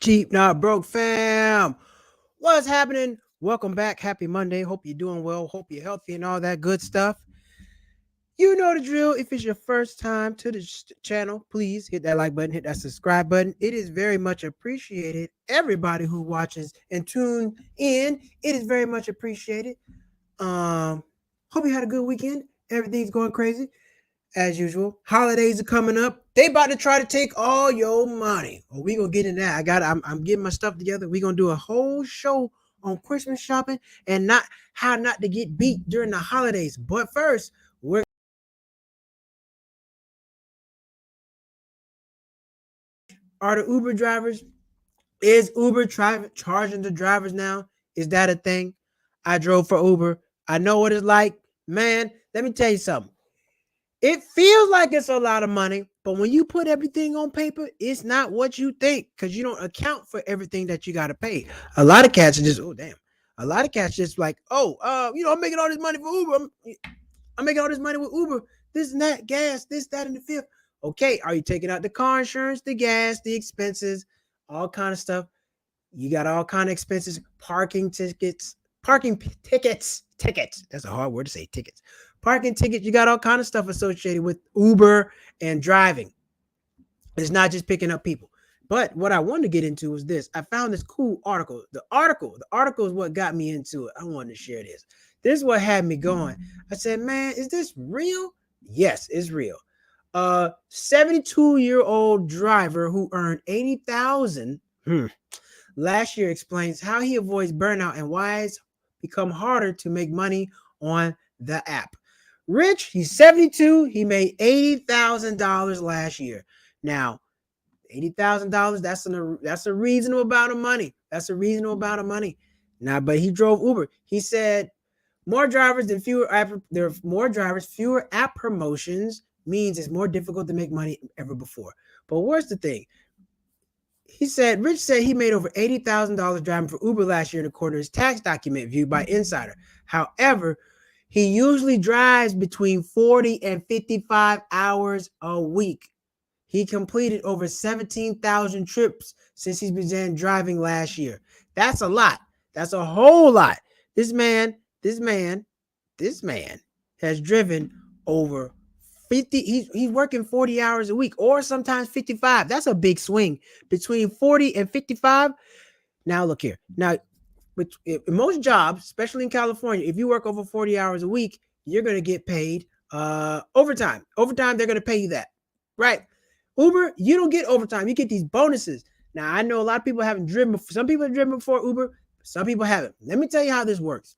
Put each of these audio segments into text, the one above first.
Cheap Not Broke fam. What's happening? Welcome back. Happy Monday. Hope you're doing well. Hope you're healthy and all that good stuff. You know the drill. If it's your first time to the channel, please hit that like button, hit that subscribe button. It is very much appreciated. Everybody who watches and tune in, it is very much appreciated. Hope you had a good weekend. Everything's going crazy as usual. Holidays are coming up. They about to try to take all your money. Well, we gonna get in that. I'm getting my stuff together. We gonna do a whole show on Christmas shopping and not how not to get beat during the holidays. But first, we're are the Uber drivers. Is Uber charging the drivers now? Is that a thing? I drove for Uber. I know what it's like. Man, let me tell you something. It feels like it's a lot of money, but when you put everything on paper, it's not what you think because you don't account for everything that you got to pay. A lot of cats are just, oh, damn. A lot of cats just like, I'm making all this money for Uber. I'm making all this money with Uber. This and that, gas, this, that, and the fifth. Okay, are you taking out the car insurance, the gas, the expenses, all kind of stuff? You got all kind of expenses, parking tickets. That's a hard word to say, tickets. Parking tickets, you got all kind of stuff associated with Uber and driving. It's not just picking up people. But what I wanted to get into is this. I found this cool article. The article is what got me into it. I wanted to share this. This is what had me going. I said, man, is this real? Yes, it's real. 72-year-old driver who earned $80,000 last year explains how he avoids burnout and why it's become harder to make money on the app. Rich, he's 72. He made $80,000 last year. Now, $80,000, that's a reasonable amount of money. That's a reasonable amount of money. Now, but he drove Uber. He said more drivers, fewer app promotions means it's more difficult to make money than ever before. But where's the thing? Rich said he made over $80,000 driving for Uber last year, according to his tax document viewed by Insider. However, he usually drives between 40 and 55 hours a week. He completed over 17,000 trips since he began driving last year. That's a lot. That's a whole lot. This man has driven over 50. He's working 40 hours a week or sometimes 55. That's a big swing between 40 and 55. Now, look here. Now, in most jobs, especially in California, if you work over 40 hours a week, you're going to get paid overtime. Overtime, they're going to pay you that, right? Uber, you don't get overtime. You get these bonuses. Now, I know a lot of people haven't driven before. Some people have driven before Uber. Some people haven't. Let me tell you how this works.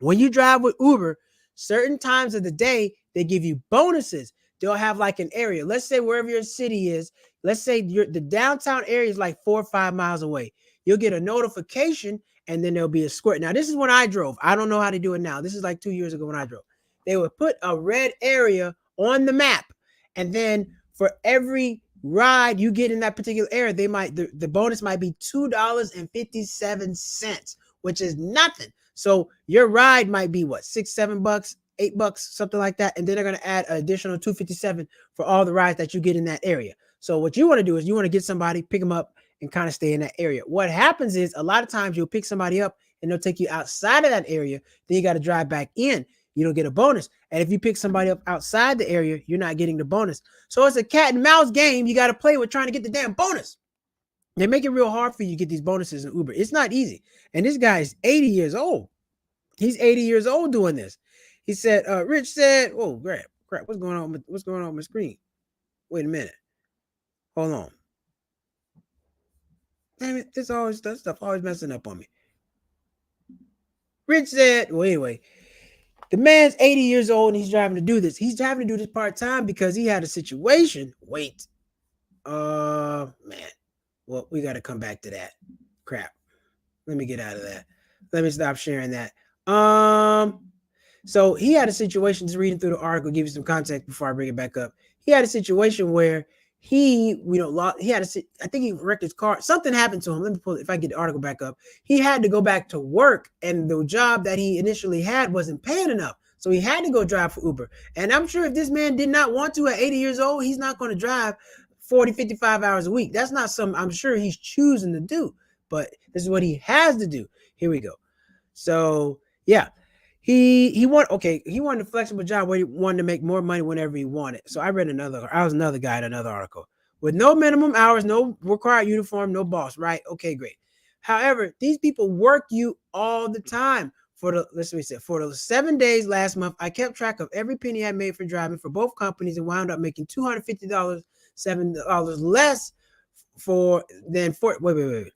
When you drive with Uber, certain times of the day, they give you bonuses. They'll have like an area. Let's say wherever your city is, let's say the downtown area is like 4 or 5 miles away. You'll get a notification and then there'll be a square. Now, this is when I drove. I don't know how to do it now. This is like 2 years ago when I drove. They would put a red area on the map. And then for every ride you get in that particular area, the bonus might be $2.57, which is nothing. So your ride might be what, $6, $7, $8, something like that. And then they're going to add an additional $2.57 for all the rides that you get in that area. So what you want to do is you want to get somebody, pick them up, and kind of stay in that area. What happens is a lot of times you'll pick somebody up and they'll take you outside of that area. Then you got to drive back in. You don't get a bonus. And if you pick somebody up outside the area, you're not getting the bonus. So it's a cat and mouse game you got to play with trying to get the damn bonus. They make it real hard for you to get these bonuses in Uber. It's not easy. And this guy is 80 years old. He's 80 years old doing this. He said, Rich said, oh, crap, what's going on with my screen? Wait a minute. Hold on. Damn it, that stuff always messing up on me. Rich said, well, anyway, the man's 80 years old and he's driving to do this. He's driving to do this part-time because he had a situation. Wait. Man. Well, we got to come back to that. Crap. Let me get out of that. Let me stop sharing that. So he had a situation, just reading through the article, give you some context before I bring it back up. He had a situation where I think he wrecked his car. Something happened to him. Let me pull it. If I get the article back up, he had to go back to work and the job that he initially had wasn't paying enough. So he had to go drive for Uber. And I'm sure if this man did not want to at 80 years old, he's not going to drive 40, 55 hours a week. That's not something I'm sure he's choosing to do, but this is what he has to do. Here we go. So yeah, he wanted a flexible job where he wanted to make more money whenever he wanted. So I was another guy in another article with no minimum hours, no required uniform, no boss. Right? Okay, great. However, these people work you all the time. For the 7 days last month, I kept track of every penny I made for driving for both companies and wound up making $250, $7 less for than for wait.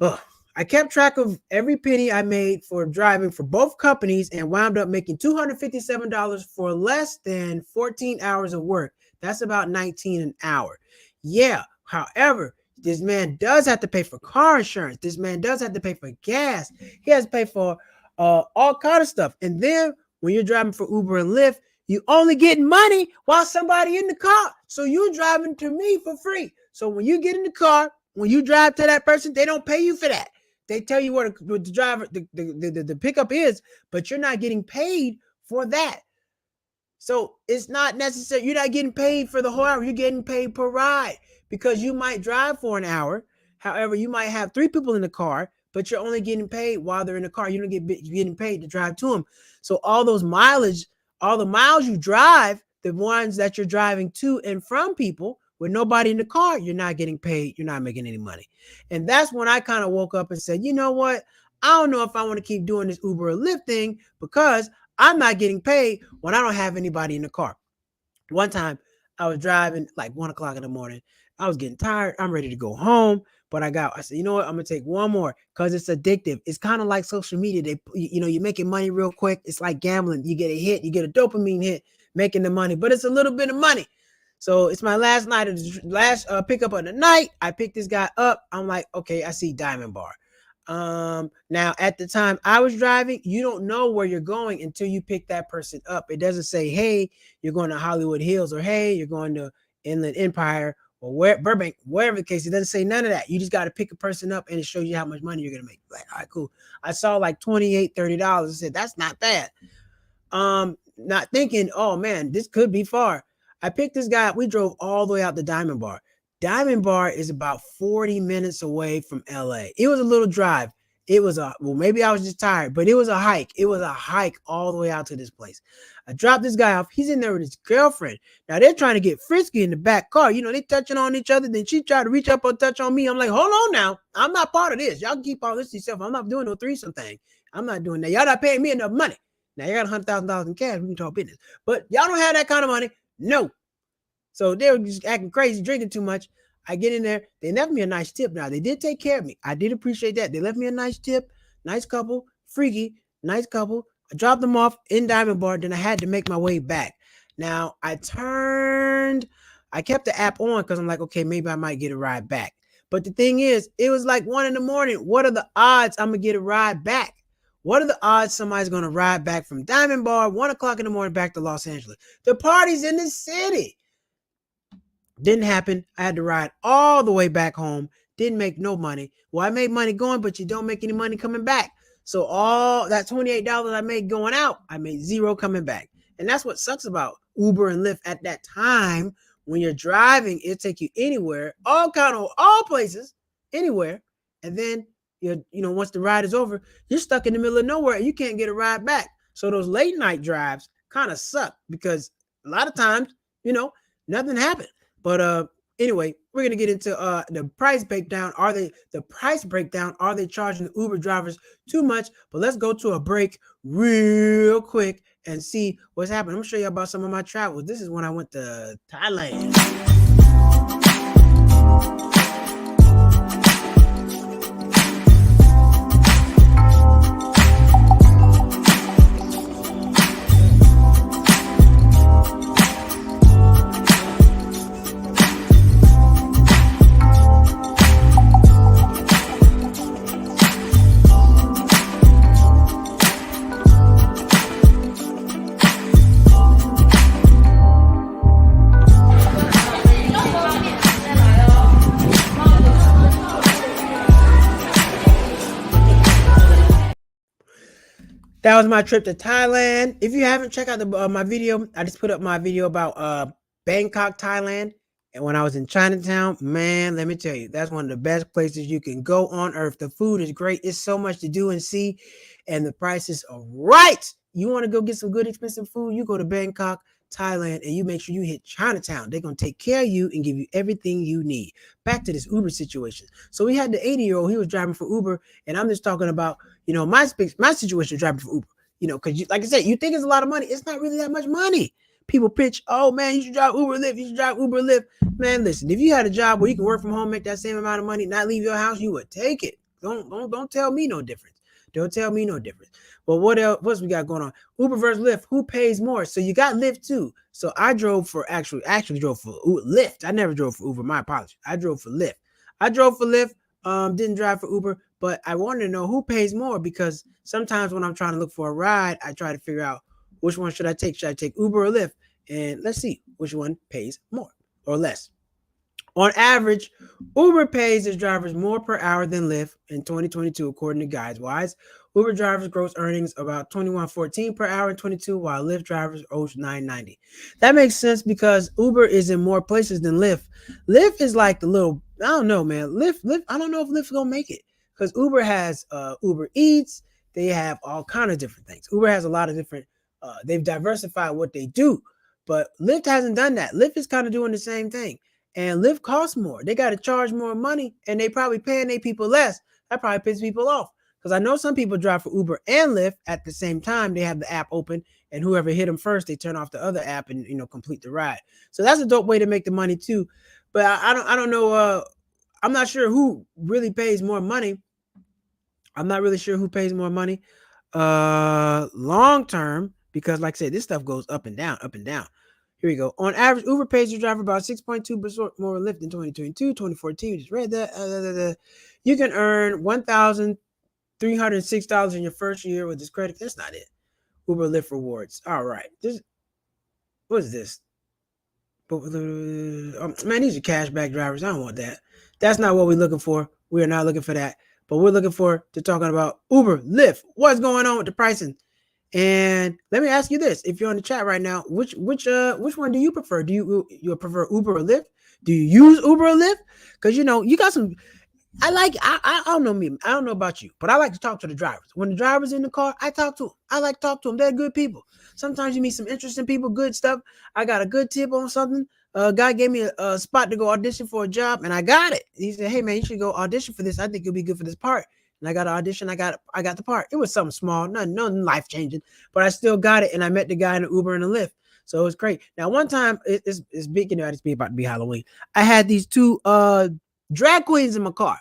Ugh. I kept track of every penny I made for driving for both companies and wound up making $257 for less than 14 hours of work. That's about 19 an hour. Yeah. However, this man does have to pay for car insurance. This man does have to pay for gas. He has to pay for all kind of stuff. And then when you're driving for Uber and Lyft, you only get money while somebody in the car. So you're driving to me for free. So when you get in the car, when you drive to that person, they don't pay you for that. They tell you what the driver, the pickup is, but you're not getting paid for that. So it's not necessary. You're not getting paid for the whole hour. You're getting paid per ride because you might drive for an hour. However, you might have 3 people in the car, but you're only getting paid while they're in the car. You don't get you're getting paid to drive to them. So all those mileage, all the miles you drive, the ones that you're driving to and from people with nobody in the car, you're not getting paid. You're not making any money. And that's when I kind of woke up and said, you know what? I don't know if I want to keep doing this Uber or Lyft thing because I'm not getting paid when I don't have anybody in the car. One time I was driving like 1 o'clock in the morning. I was getting tired. I'm ready to go home. But I said, you know what? I'm going to take one more because it's addictive. It's kind of like social media. You're making money real quick. It's like gambling. You get a hit, you get a dopamine hit making the money, but it's a little bit of money. So it's my last night of the last pickup of the night. I picked this guy up. I'm like, okay, I see Diamond Bar. Now at the time I was driving, you don't know where you're going until you pick that person up. It doesn't say, hey, you're going to Hollywood Hills, or hey, you're going to Inland Empire, or Burbank, wherever the case. It doesn't say none of that. You just got to pick a person up and it shows you how much money you're gonna make. Like, all right, cool. I saw like $28, $30. I said, that's not bad. Not thinking, oh man, this could be far. I picked this guy up. We drove all the way out to Diamond Bar. Diamond Bar is about 40 minutes away from LA. It was a little drive. Maybe I was just tired, but it was a hike. It was a hike all the way out to this place. I dropped this guy off. He's in there with his girlfriend. Now they're trying to get frisky in the back car. They touching on each other. Then she tried to reach up and touch on me. I'm like, hold on now. I'm not part of this. Y'all can keep all this to yourself. I'm not doing no threesome thing. I'm not doing that. Y'all not paying me enough money. Now you got $100,000 in cash. We can talk business. But y'all don't have that kind of money. No. So they were just acting crazy, drinking too much. I get in there. They left me a nice tip. Now, they did take care of me. I did appreciate that. They left me a nice tip. Nice couple. Freaky. Nice couple. I dropped them off in Diamond Bar. Then I had to make my way back. Now, I kept the app on because I'm like, okay, maybe I might get a ride back. But the thing is, it was like 1 a.m. What are the odds I'm going to get a ride back? What are the odds somebody's going to ride back from Diamond Bar 1 o'clock in the morning back to Los Angeles? The party's in the city. Didn't happen. I had to ride all the way back home. Didn't make no money. Well, I made money going, but you don't make any money coming back. So all that $28 I made going out, I made zero coming back. And that's what sucks about Uber and Lyft at that time. When you're driving, it'll take you anywhere, all places, anywhere. And then once the ride is over, you're stuck in the middle of nowhere and you can't get a ride back. So those late night drives kind of suck because a lot of times, nothing happened. But anyway, we're gonna get into the price breakdown. Are they charging the Uber drivers too much? But let's go to a break real quick and see what's happening. I'm gonna show you about some of my travels. This is when I went to Thailand. That was my trip to Thailand. If you haven't checked out my video, I just put up my video about Bangkok, Thailand. And when I was in Chinatown, man, let me tell you, that's one of the best places you can go on earth. The food is great. It's so much to do and see, and the prices are right. You want to go get some good, expensive food? You go to Bangkok, Thailand, and you make sure you hit Chinatown. They're going to take care of you and give you everything you need. Back to this Uber situation. So we had the 80-year-old, he was driving for Uber, and I'm just talking about, my situation driving for Uber. Because like I said, you think it's a lot of money. It's not really that much money. People pitch, oh man, you should drive Uber Lyft. You should drive Uber Lyft. Man, listen, if you had a job where you can work from home, make that same amount of money, not leave your house, you would take it. Don't tell me no difference. Don't tell me no difference. But what else? What's we got going on? Uber versus Lyft. Who pays more? So you got Lyft too. So I drove for actually drove for Lyft. I never drove for Uber. My apologies. I drove for Lyft. I drove for Lyft. Didn't drive for Uber, but I wanted to know who pays more because sometimes when I'm trying to look for a ride, I try to figure out which one should I take. Should I take Uber or Lyft? And let's see which one pays more or less. On average, Uber pays its drivers more per hour than Lyft in 2022, according to GuidesWise. Uber drivers' gross earnings about $21.14 per hour in 22, while Lyft drivers owe $9.90. That makes sense because Uber is in more places than Lyft. Lyft is like the little, I don't know, man. Lyft. I don't know if Lyft's gonna make it because Uber has Uber Eats. They have all kind of different things. Uber has a lot of different. They've diversified what they do, but Lyft hasn't done that. Lyft is kind of doing the same thing. And Lyft costs more. They got to charge more money, and they probably paying their people less. That probably pisses people off because I know some people drive for Uber and Lyft at the same time. They have the app open, and whoever hit them first, they turn off the other app and complete the ride. So that's a dope way to make the money too. But I don't know. I'm not sure who really pays more money. I'm not really sure who pays more money long term because, like I said, this stuff goes up and down, up and down. Here we go. On average, Uber pays your driver about 6.2% more Lyft in 2022, 2014. We just read that. You can earn $1,306 in your first year with this credit. That's not it. Uber Lyft rewards. All right. What is this? Man, these are cashback drivers. I don't want that. That's not what we're looking for. We are not looking for that. But we're looking for to talking about Uber, Lyft. What's going on with the pricing? And let me ask you this: if you're on the chat right now, which one do you prefer? Do you prefer Uber or Lyft? Do you use Uber or Lyft? Because you got some. I don't know me. I don't know about you, but I like to talk to the drivers. When the driver's in the car, I talk to them. I like to talk to them. They're good people. Sometimes you meet some interesting people, good stuff. I got a good tip on something. A guy gave me a spot to go audition for a job, and I got it. He said, "Hey man, you should go audition for this. I think you'll be good for this part." And I got an audition. I got the part. It was something small, nothing life changing, but I still got it. And I met the guy in the Uber and the Lyft. So it was great. Now, one time, it's big, it's about to be Halloween. I had these two drag queens in my car.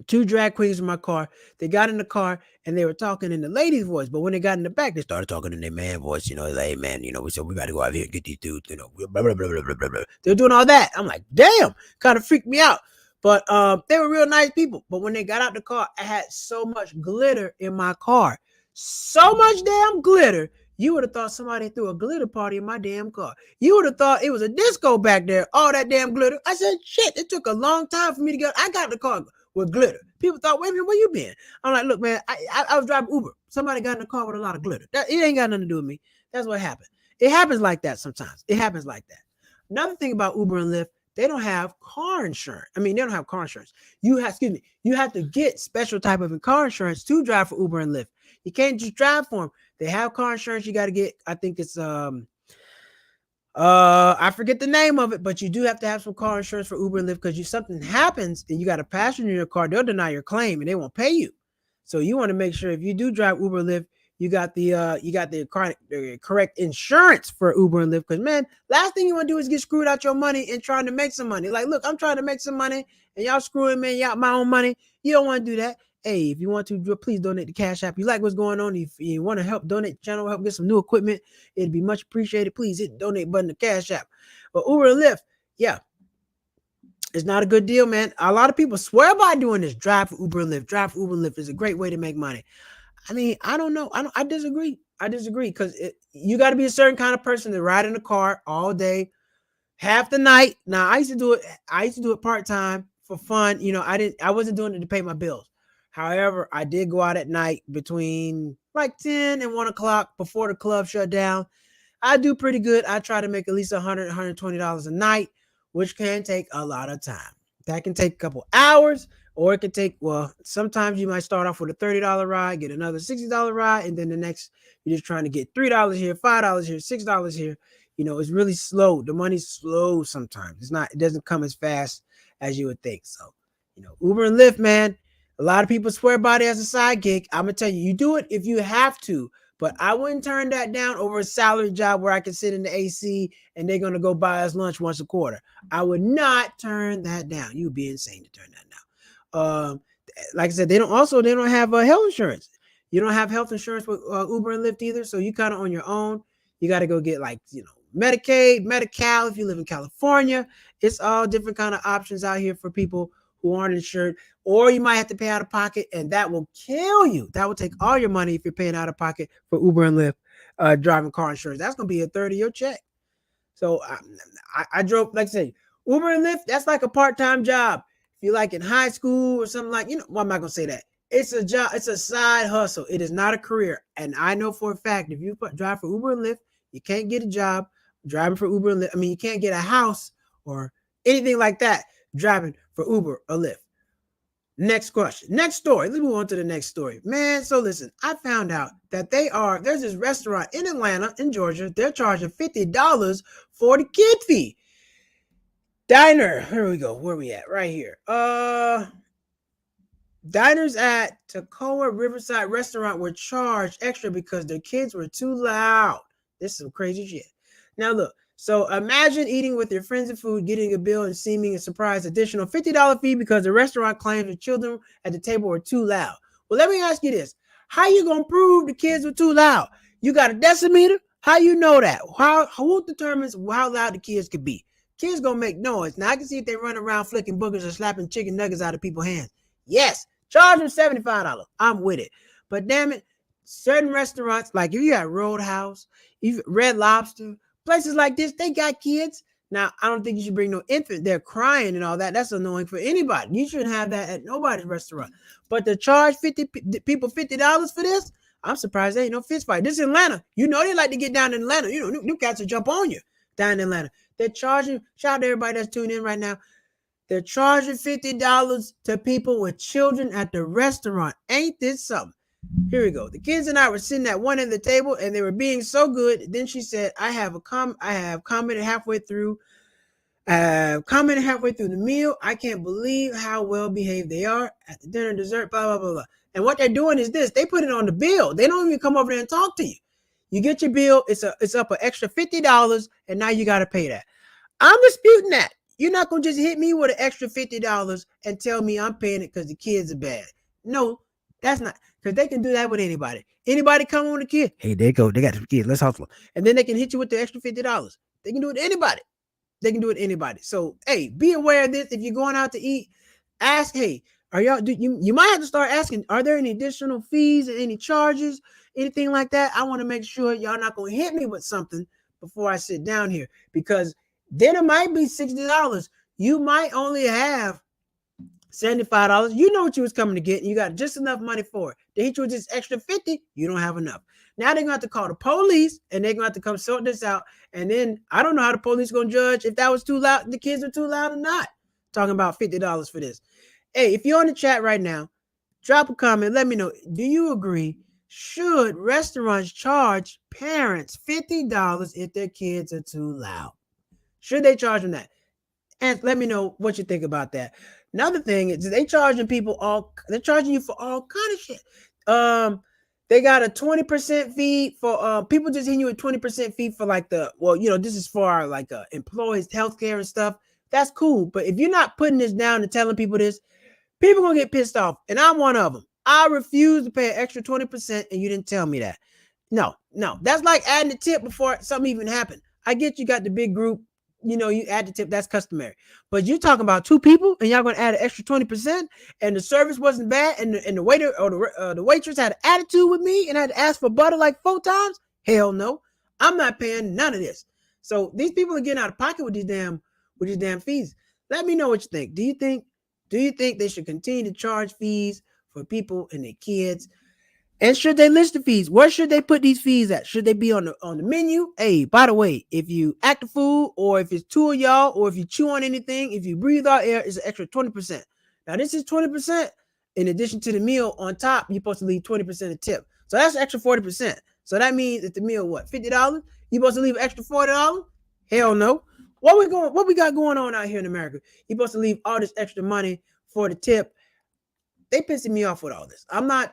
Two drag queens in my car. They got in the car and they were talking in the lady's voice, but when they got in the back, they started talking in their man voice. Like, hey man, we said we got to go out here and get these dudes. Blah, blah, blah, blah, blah, blah. They're doing all that. I'm like, damn, kind of freaked me out. But they were real nice people. But when they got out the car, I had so much glitter in my car, so much damn glitter. You would have thought somebody threw a glitter party in my damn car. You would have thought it was a disco back there. All that damn glitter. I said, shit, it took a long time for me to get. I got the car with glitter. People thought, wait a minute, where you been? I'm like, look, man, I was driving Uber. Somebody got in the car with a lot of glitter. It ain't got nothing to do with me. That's what happened. It happens like that sometimes. It happens like that. Another thing about Uber and Lyft, they don't have car insurance. They don't have car insurance. You have to get special type of car insurance to drive for Uber and Lyft. You can't just drive for them. They have car insurance. You got to get, I think it's I forget the name of it, but you do have to have some car insurance for Uber and Lyft because something happens and you got a passenger in your car, they'll deny your claim and they won't pay you. So you want to make sure if you do drive Uber and Lyft, you got the correct insurance for Uber and Lyft. Because man, last thing you want to do is get screwed out your money and trying to make some money. Like, look, I'm trying to make some money and y'all screwing me out my own money. You don't want to do that. Hey, if you want to, please donate the Cash App. You like what's going on. If you want to help donate the channel, help get some new equipment, it'd be much appreciated. Please hit the donate button to Cash App. But Uber and Lyft, yeah, it's not a good deal, man. A lot of people swear by doing this. Drive for Uber and Lyft. Drive for Uber and Lyft is a great way to make money. I don't know. I disagree. I disagree because you got to be a certain kind of person to ride in the car all day, half the night. Now I used to do it part-time for fun. I wasn't doing it to pay my bills. However, I did go out at night between like 10 and 1 o'clock before the club shut down. I do pretty good. I try to make at least $100, $120 a night which can take a lot of time. That can take a couple hours, or it can take, well, sometimes you might start off with a $30 ride, get another $60 ride, and then the next, you're just trying to get $3 here, $5 here, $6 here. It's really slow. The money's slow sometimes. It doesn't come as fast as you would think. So, Uber and Lyft, man, a lot of people swear by it as a side gig. I'm going to tell you, you do it if you have to, but I wouldn't turn that down over a salary job where I can sit in the AC and they're going to go buy us lunch once a quarter. I would not turn that down. You'd be insane to turn that down. Like I said, they don't have health insurance. You don't have health insurance with Uber and Lyft either. So you kind of on your own. You got to go get Medicaid, Medi-Cal if you live in California. It's all different kind of options out here for people who aren't insured, or you might have to pay out of pocket, and that will kill you. That will take all your money if you're paying out of pocket for Uber and Lyft driving car insurance. That's going to be a third of your check. So I drove, like I say, Uber and Lyft, that's like a part-time job. If you're like in high school or something well, I'm not going to say that. It's a job. It's a side hustle. It is not a career. And I know for a fact, if you drive for Uber and Lyft, you can't get a job driving for Uber and Lyft. I mean, you can't get a house or anything like that driving for Uber or Lyft. Next question. Next story. Let's move on to the next story. Man, so listen, I found out that there's this restaurant in Atlanta, in Georgia. They're charging $50 for the kid fee. Diner. Here we go. Where we at? Right here. Diners at Toccoa Riverside Restaurant were charged extra because their kids were too loud. This is some crazy shit. Now look, so imagine eating with your friends and food, getting a bill and seeming a surprise additional $50 fee because the restaurant claims the children at the table were too loud. Well, let me ask you this. How you going to prove the kids were too loud? You got a decimeter? How you know that? Who determines how loud the kids could be? Kids going to make noise. Now, I can see if they run around flicking boogers or slapping chicken nuggets out of people's hands. Yes, charge them $75. I'm with it. But damn it, certain restaurants, like if you got Roadhouse, Red Lobster, places like this, they got kids. Now, I don't think you should bring no infant. They're crying and all that. That's annoying for anybody. You shouldn't have that at nobody's restaurant. But to charge people $50 for this, I'm surprised there ain't no fist fight. This is Atlanta. They like to get down in Atlanta. New cats will jump on you down in Atlanta. They're charging, shout out to everybody that's tuning in right now. They're charging $50 to people with children at the restaurant. Ain't this something? Here we go. The kids and I were sitting at one end of the table, and they were being so good. Then she said, I have commented halfway through the meal. I can't believe how well behaved they are at the dinner, dessert, blah, blah, blah, blah. And what they're doing is this. They put it on the bill. They don't even come over there and talk to you. You get your bill. It's up an extra $50, and now you got to pay that. I'm disputing that. You're not going to just hit me with an extra $50 and tell me I'm paying it because the kids are bad. No, that's not. Because they can do that with anybody. Anybody come on the kid. Hey, there you go. They got some kids. Let's hustle. And then they can hit you with the extra $50. They can do it to anybody. So, hey, be aware of this. If you're going out to eat, ask, hey, you might have to start asking, are there any additional fees or any charges, anything like that? I want to make sure y'all not going to hit me with something before I sit down here, because then it might be $60. You might only have $75. You know what you was coming to get, and you got just enough money for it. They hit you with this extra $50, you don't have enough. Now they're going to have to call the police, and they're going to have to come sort this out. And then I don't know how the police going to judge if that was too loud, the kids are too loud or not. Talking about $50 for this. Hey, if you're on the chat right now, drop a comment. Let me know. Do you agree? Should restaurants charge parents $50 if their kids are too loud? Should they charge them that? And let me know what you think about that. Another thing is they're charging you for all kind of shit. They got a 20% fee for people just hitting you a 20% fee for this is for our employees' healthcare and stuff. That's cool. But if you're not putting this down and telling people this, people gonna get pissed off. And I'm one of them. I refuse to pay an extra 20% and you didn't tell me that. No. That's like adding a tip before something even happened. I get you got the big group. You add the tip, that's customary. But you're talking about two people and y'all going to add an extra 20% and the service wasn't bad and the waiter or the waitress had an attitude with me and I had to ask for butter like 4 times? Hell no. I'm not paying none of this. So these people are getting out of pocket with these damn fees. Let me know what you think. Do you think they should continue to charge fees for people and their kids? And should they list the fees? Where should they put these fees at? Should they be on the menu? Hey, by the way, if you act the fool, or if it's two of y'all, or if you chew on anything, if you breathe out air, it's an extra 20%. Now this is 20% in addition to the meal. On top, you're supposed to leave 20% of tip. So that's an extra 40%. So that means that the meal, what, $50? You supposed to leave an extra $40? Hell no. What we got going on out here in America? You supposed to leave all this extra money for the tip. They pissing me off with all this. I'm not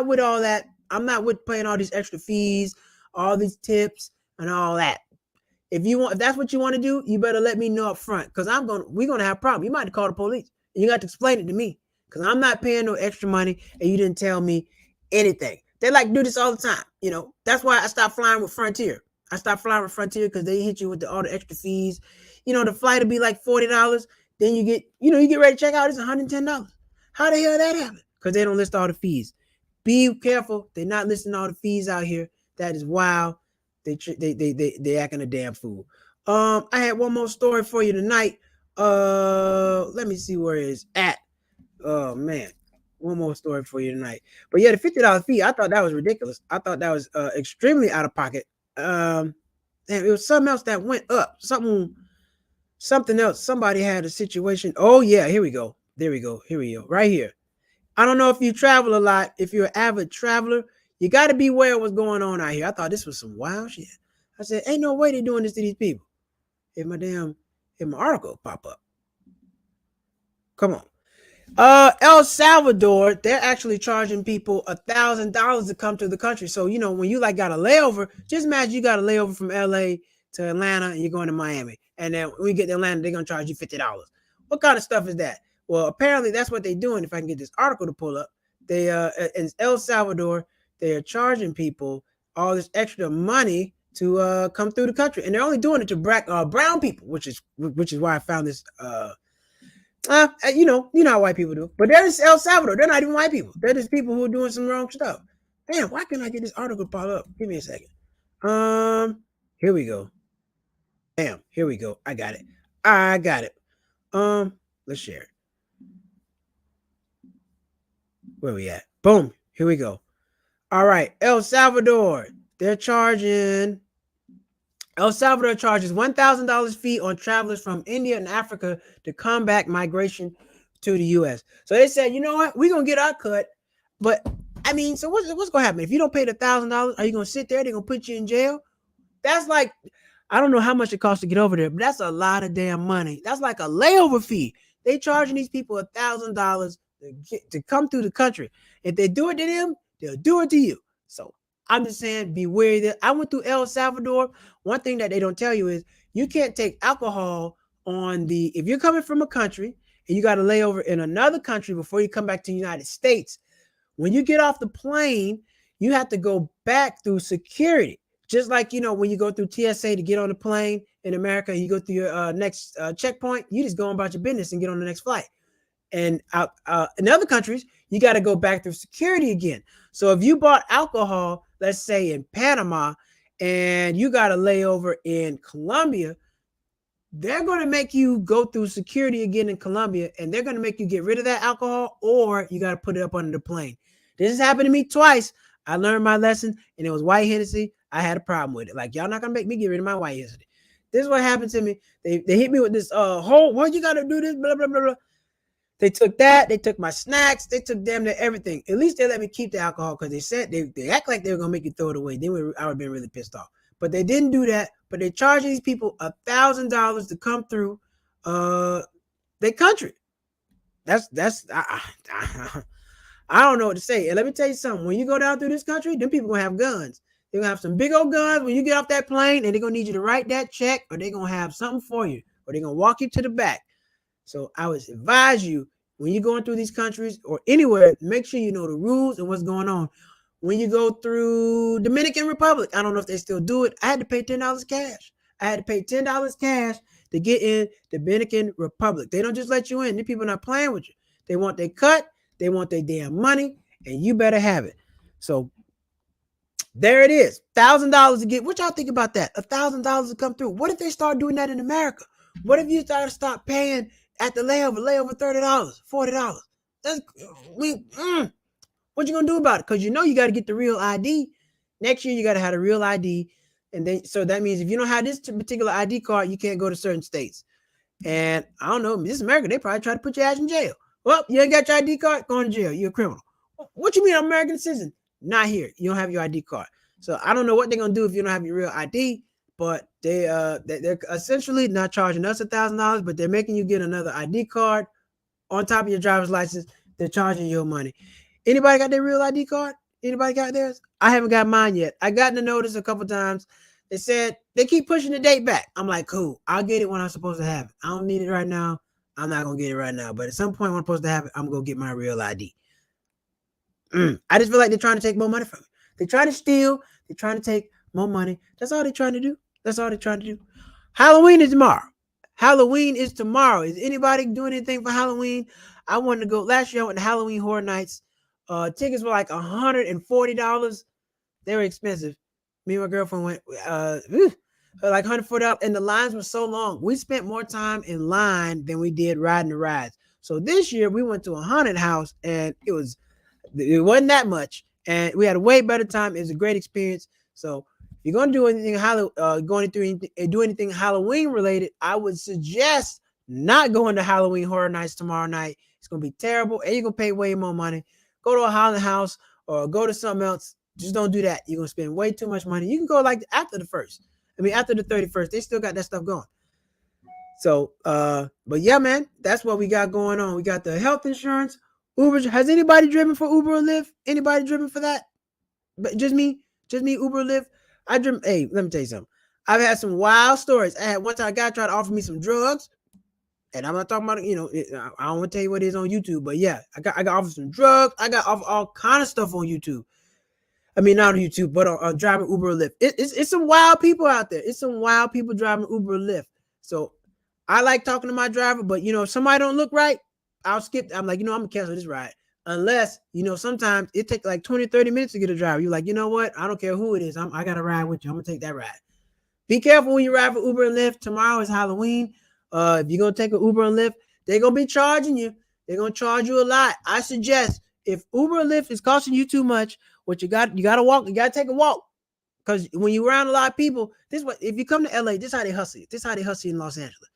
with all that. I'm not with paying all these extra fees, all these tips, and all that. If that's what you want to do, you better let me know up front. Cause we're gonna have a problem. You might have to call the police. And you got to explain it to me. Cause I'm not paying no extra money and you didn't tell me anything. They like to do this all the time. That's why I stopped flying with Frontier. I stopped flying with Frontier because they hit you with all the extra fees. The flight will be like $40. Then you get ready to check out, it's $110. How the hell that happen? Because they don't list all the fees. Be careful. They're not listing all the fees out here. That is wild. They acting a damn fool. I had one more story for you tonight. Let me see where it's at. Oh man, one more story for you tonight. But yeah, the $50 fee, I thought that was ridiculous. I thought that was extremely out of pocket. And it was something else that went up. Something else. Somebody had a situation. Oh yeah, here we go. There we go. Here we go. Right here. I don't know if you travel a lot. If you're an avid traveler, you got to be aware of what's going on out here. I thought this was some wild shit. I said, ain't no way they're doing this to these people. If my article pop up. Come on. El Salvador, they're actually charging people $1,000 to come to the country. So, when you got a layover, just imagine you got a layover from LA to Atlanta and you're going to Miami. And then when you get to Atlanta, they're going to charge you $50. What kind of stuff is that? Well, apparently that's what they're doing. If I can get this article to pull up, they in El Salvador, they are charging people all this extra money to come through the country, and they're only doing it to brown people, which is why I found this. You know how white people do, but there's El Salvador. They're not even white people. They're just people who are doing some wrong stuff. Damn, why can't I get this article to pop up? Give me a second. Here we go. Damn, here we go. I got it. Let's share it. Where we at? Boom. Here we go. All right. El Salvador charges $1,000 fee on travelers from India and Africa to combat migration to the U.S. So they said, you know what? We're going to get our cut. But, so what's going to happen? If you don't pay the $1,000, are you going to sit there? They're going to put you in jail? That's like, I don't know how much it costs to get over there, but that's a lot of damn money. That's like a layover fee. They charging these people $1,000 to come through the country. If they do it to them, they'll do it to you. So I'm just saying, be wary that I went through El Salvador. One thing that they don't tell you is you can't take alcohol if you're coming from a country and you got to lay over in another country before you come back to the United States. When you get off the plane, you have to go back through security. Just like, when you go through TSA to get on the plane in America, you go through your next checkpoint, you just go about your business and get on the next flight. And in other countries, you got to go back through security again. So if you bought alcohol, let's say in Panama, and you got a layover in Colombia, they're going to make you go through security again in Colombia, and they're going to make you get rid of that alcohol, or you got to put it up under the plane. This has happened to me twice. I learned my lesson, and it was white Hennessy. I had a problem with it. Like, y'all not going to make me get rid of my white Hennessy. This is what happened to me. They hit me with this why you got to do this, blah, blah, blah, blah. They took that. They took my snacks. They took damn near everything. At least they let me keep the alcohol because they said they act like they were going to make you throw it away. Then I would have been really pissed off. But they didn't do that. But they charged these people $1,000 to come through their country. I don't know what to say. And let me tell you something. When you go down through this country, them people going to have guns. They're going to have some big old guns when you get off that plane, and they're going to need you to write that check, or they're going to have something for you, or they're going to walk you to the back. So I would advise you, when you're going through these countries or anywhere, make sure you know the rules and what's going on. When you go through Dominican Republic, I don't know if they still do it. I had to pay $10 cash. I had to pay $10 cash to get in Dominican Republic. They don't just let you in. These people are not playing with you. They want their cut. They want their damn money, and you better have it. So there it is. $1,000 to get. What y'all think about that? $1,000 to come through. What if they start doing that in America? What if you start paying at the layover $30, $40? What you gonna do about it? Because you know you got to get the real ID. Next year you got to have a real ID, and then so that means if you don't have this particular ID card, you can't go to certain states. And I don't know, this is America. They probably try to put your ass in jail. Well, you ain't got your ID card, going to jail. You're a criminal. What you mean, I'm American citizen? Not here. You don't have your ID card. So I don't know what they're gonna do if you don't have your real ID. But they're essentially not charging us $1,000, but they're making you get another ID card on top of your driver's license. They're charging you money. Anybody got their real ID card? Anybody got theirs? I haven't got mine yet. I got the notice a couple times. They said they keep pushing the date back. I'm like, cool. I'll get it when I'm supposed to have it. I don't need it right now. I'm not gonna get it right now. But at some point when I'm supposed to have it, I'm gonna get my real ID. I just feel like they're trying to take more money from me. They're trying to steal. They're trying to take more money. That's all they're trying to do. That's all they're trying to do. Halloween is tomorrow. Halloween is tomorrow. Is anybody doing anything for Halloween? I wanted to go last year. I went to Halloween Horror Nights. Tickets were like $140. They were expensive. Me and my girlfriend went like $140, and the lines were so long. We spent more time in line than we did riding the rides. So this year we went to a haunted house, and it wasn't that much, and we had a way better time. It was a great experience. So if you're going to do anything do anything Halloween related, I would suggest not going to Halloween Horror Nights tomorrow night. It's going to be terrible, and you're going to pay way more money. Go to a haunted house or go to something else. Just don't do that. You're going to spend way too much money. You can go like after the 1st. After the 31st, they still got that stuff going. So, but yeah, man, that's what we got going on. We got the health insurance. Uber. Has anybody driven for Uber or Lyft? Anybody driven for that? But just me, Uber or Lyft. I driven. Hey, let me tell you something. I've had some wild stories. I had one time a guy tried to offer me some drugs, and I'm not talking about I don't want to tell you what it is on YouTube, but yeah, I got offered some drugs. I got offered all kind of stuff on YouTube. I mean, not on YouTube, but on driving Uber or Lyft. It's some wild people out there. It's some wild people driving Uber or Lyft. So I like talking to my driver, but if somebody don't look right, I'll skip. I'm like, I'm gonna cancel this ride. Unless, sometimes it takes like 20, 30 minutes to get a driver. You're like, you know what? I don't care who it is. I got to ride with you. I'm gonna take that ride. Be careful when you ride for Uber and Lyft. Tomorrow is Halloween. If you're gonna take an Uber and Lyft, they're gonna be charging you. They're gonna charge you a lot. I suggest if Uber and Lyft is costing you too much, you gotta walk. You gotta take a walk. Because when you're around a lot of people, if you come to LA, this is how they hustle. This is how they hustle in Los Angeles.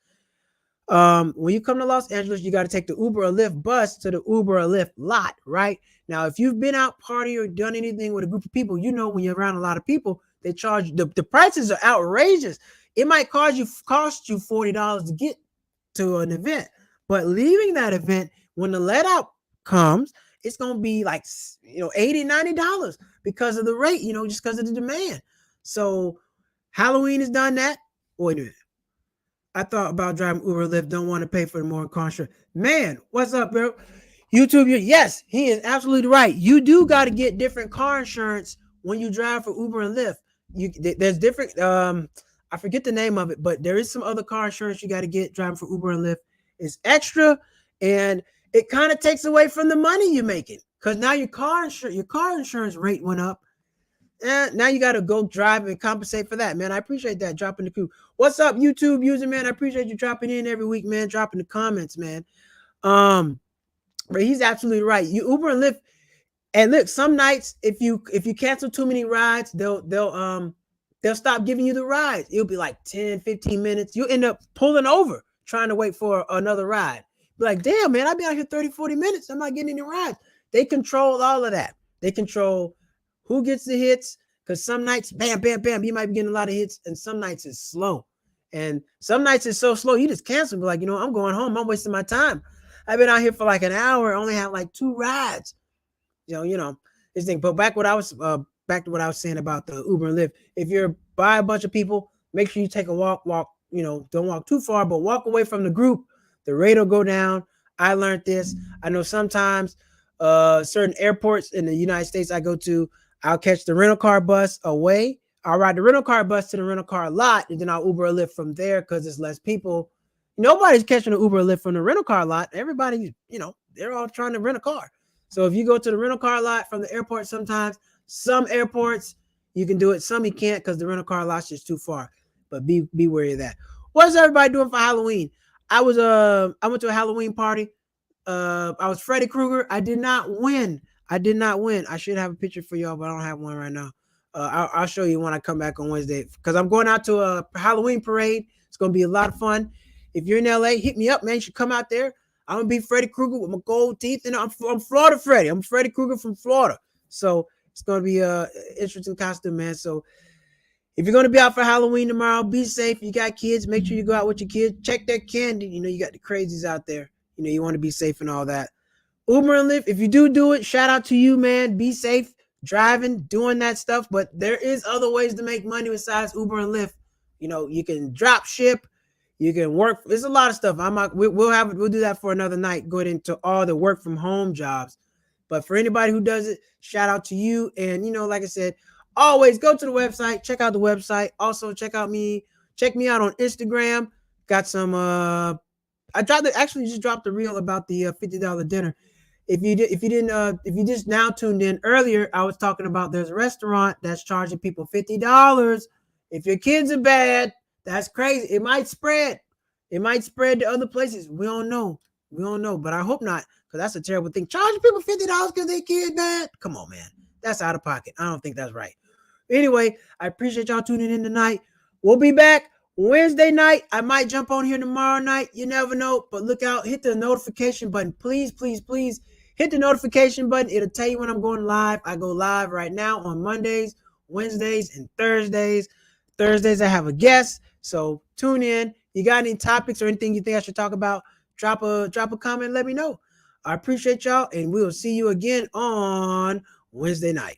When you come to Los Angeles, you got to take the Uber or Lyft bus to the Uber or Lyft lot, right? Now, if you've been out party or done anything with a group of people, when you're around a lot of people, they charge the prices are outrageous. It might cost you $40 to get to an event, but leaving that event when the let out comes, it's gonna be like $80, $90 because of the rate, just because of the demand. So Halloween has done that. Wait a minute. I thought about driving Uber Lyft. Don't want to pay for more car insurance. Man, what's up, bro? YouTube, yes, he is absolutely right. You do got to get different car insurance when you drive for Uber and Lyft. There's different. I forget the name of it, but there is some other car insurance you got to get driving for Uber and Lyft. It's extra, and it kind of takes away from the money you're making because now your car insurance rate went up. Now you got to go drive and compensate for that, man. I appreciate that. Dropping the coup. What's up, YouTube user, man? I appreciate you dropping in every week, man. Dropping the comments, man. But he's absolutely right. You Uber and Lyft, and look, some nights if you cancel too many rides, they'll stop giving you the rides. It'll be like 10, 15 minutes. You'll end up pulling over trying to wait for another ride. Be like, damn, man, I've been out here 30, 40 minutes. I'm not getting any rides. They control all of that. They control who gets the hits, because some nights, bam, bam, bam, you might be getting a lot of hits, and some nights it's slow. And some nights it's so slow, you just cancel. Be like, I'm going home. I'm wasting my time. I've been out here for like an hour, only have like 2 rides. This thing. But back to what I was saying about the Uber and Lyft. If you're by a bunch of people, make sure you take a walk. Don't walk too far, but walk away from the group. The rate will go down. I learned this. I know sometimes certain airports in the United States I go to, I'll catch the rental car bus away. I'll ride the rental car bus to the rental car lot, and then I'll Uber or Lyft from there because there's less people. Nobody's catching an Uber or Lyft from the rental car lot. Everybody, they're all trying to rent a car. So if you go to the rental car lot from the airport, sometimes some airports you can do it, some you can't because the rental car lot's just too far. But be wary of that. What's everybody doing for Halloween? I went to a Halloween party. I was Freddy Krueger. I did not win. I did not win. I should have a picture for y'all, but I don't have one right now. I'll show you when I come back on Wednesday because I'm going out to a Halloween parade. It's gonna be a lot of fun. If you're in LA, hit me up, man. You should come out there. I'm gonna be Freddy Krueger with my gold teeth, and I'm Florida Freddy. I'm Freddy Krueger from Florida, so it's gonna be a interesting costume, man. So if you're gonna be out for Halloween tomorrow, be safe. You got kids, make sure you go out with your kids. Check their candy. You know you got the crazies out there. You know you want to be safe and all that. Uber and Lyft, if you do it, shout out to you, man. Be safe driving, doing that stuff. But there is other ways to make money besides Uber and Lyft. You know, you can drop ship, you can work. There's a lot of stuff. We'll do that for another night. Go into all the work from home jobs. But for anybody who does it, shout out to you. And you know, like I said, always go to the website, check out the website. Also, check me out on Instagram. Got some I actually just dropped a reel about the $50 dinner. If you just now tuned in earlier, I was talking about there's a restaurant that's charging people $50. If your kids are bad, that's crazy. It might spread. It might spread to other places. We don't know. But I hope not, because that's a terrible thing. Charging people $50 because their kid bad. Come on, man. That's out of pocket. I don't think that's right. Anyway, I appreciate y'all tuning in tonight. We'll be back Wednesday night. I might jump on here tomorrow night. You never know. But look out. Hit the notification button. Please, please, please. Hit the notification button. It'll tell you when I'm going live. I go live right now on Mondays, Wednesdays, and Thursdays. Thursdays, I have a guest. So tune in. You got any topics or anything you think I should talk about? Drop a comment. Let me know. I appreciate y'all. And we'll see you again on Wednesday night.